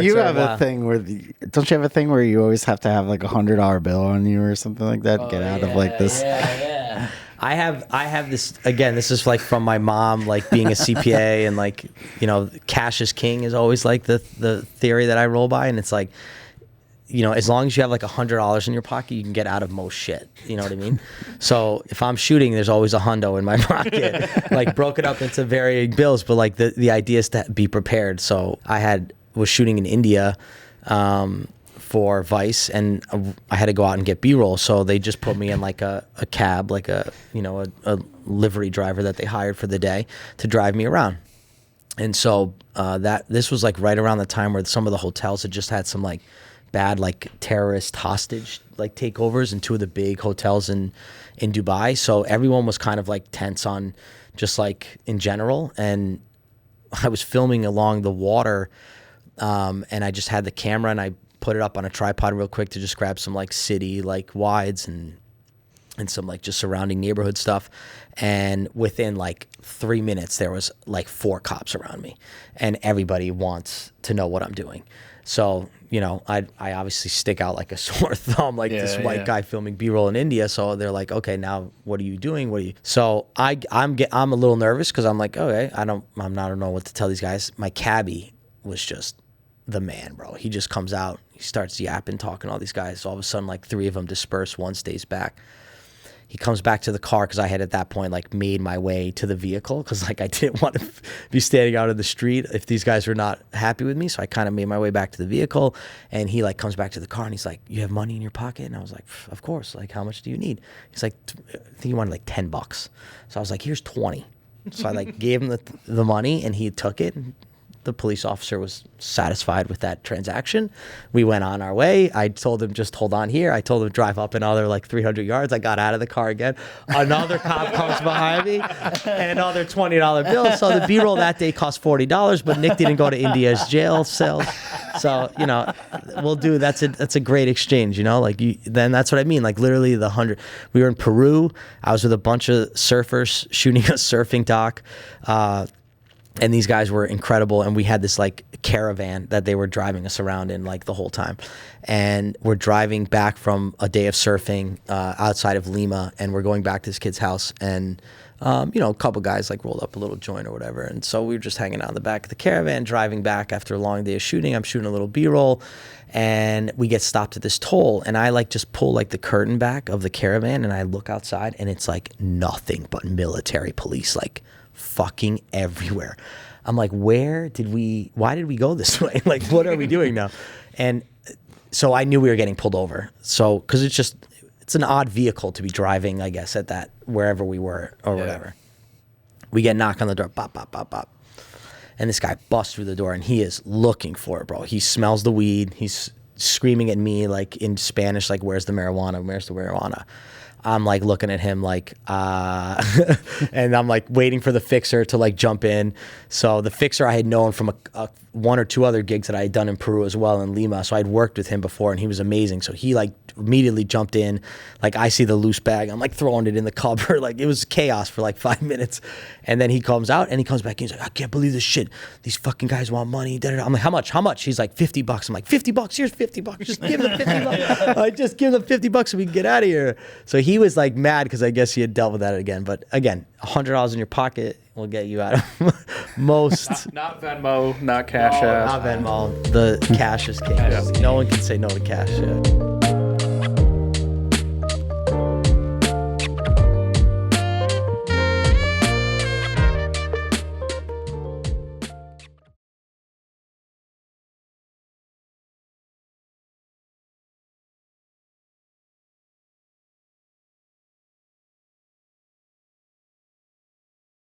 You have a thing where don't you have a thing where you always have to have like $100 bill on you or something like that? Get out of like this. Yeah. I have this, again, this is like from my mom, like being a CPA, and like, you know, cash is king is always like the theory that I roll by. And it's like, you know, as long as you have like $100 in your pocket, you can get out of most shit. You know what I mean? So if I'm shooting, there's always a hundo in my pocket, like broken up into varying bills. But like the idea is to be prepared. So was shooting in India for Vice, and I had to go out and get B-roll. So they just put me in like a cab, like a livery driver that they hired for the day to drive me around. And so this was like right around the time where some of the hotels had just had some like bad like terrorist hostage like takeovers in two of the big hotels in Dubai. So everyone was kind of like tense on just like in general. And I was filming along the water, and I just had the camera and I put it up on a tripod real quick to just grab some like city like wides and some like just surrounding neighborhood stuff. And within like 3 minutes, there was like 4 cops around me, and everybody wants to know what I'm doing. So, you know, I obviously stick out like a sore thumb, like this white guy filming B-roll in India. So they're like, okay, now what are you doing? So I'm a little nervous because I'm like, okay, I don't know what to tell these guys. My cabbie was just the man, bro. He just comes out, he starts yapping, talking to all these guys. So all of a sudden, like 3 of them disperse, 1 stays back. He comes back to the car because I had at that point like made my way to the vehicle because like I didn't want to be standing out in the street if these guys were not happy with me. So I kind of made my way back to the vehicle, and he like comes back to the car and he's like, "You have money in your pocket?" And I was like, "Of course. Like, how much do you need?" He's like, "I think he wanted like $10." So I was like, "Here's 20." So I like gave him the money, and he took it. The police officer was satisfied with that transaction. We went on our way. I told him, just hold on here. I told him drive up another like 300 yards. I got out of the car again. Another cop comes behind me, and another $20 bill. So the B-roll that day cost $40, but Nick didn't go to India's jail cells. So, you know, that's a great exchange, you know, like then that's what I mean. Like literally we were in Peru. I was with a bunch of surfers shooting a surfing doc. And these guys were incredible, and we had this like caravan that they were driving us around in like the whole time. And we're driving back from a day of surfing outside of Lima, and we're going back to this kid's house, and you know, a couple guys like rolled up a little joint or whatever. And so we were just hanging out in the back of the caravan, driving back after a long day of shooting. I'm shooting a little B-roll, and we get stopped at this toll, and I like just pull like the curtain back of the caravan, and I look outside, and it's like nothing but military police, like fucking everywhere. I'm like, why did we go this way? Like, what are we doing now? And so I knew we were getting pulled over. So, cause it's an odd vehicle to be driving, I guess, at that, wherever we were or whatever. We get knocked on the door, bop, bop, bop, bop. And this guy busts through the door, and he is looking for it, bro. He smells the weed. He's screaming at me like in Spanish, like, where's the marijuana? Where's the marijuana? I'm like looking at him like, and I'm like waiting for the fixer to like jump in. So the fixer I had known from one or two other gigs that I had done in Peru as well, in Lima. So I'd worked with him before, and he was amazing. So he like immediately jumped in. Like, I see the loose bag, I'm like throwing it in the cupboard. Like, it was chaos for like 5 minutes. And then he comes out and he comes back and he's like, I can't believe this shit. These fucking guys want money. Da-da-da. I'm like, how much? He's like, $50. I'm like, $50? Here's $50. Just give them $50. I just give them $50 so we can get out of here. So he was like mad because I guess he had dealt with that again. But again, $100 in your pocket will get you out of most. Not Venmo, not Cash App. Not Venmo. The cash is king. No one can say no to cash. Yeah.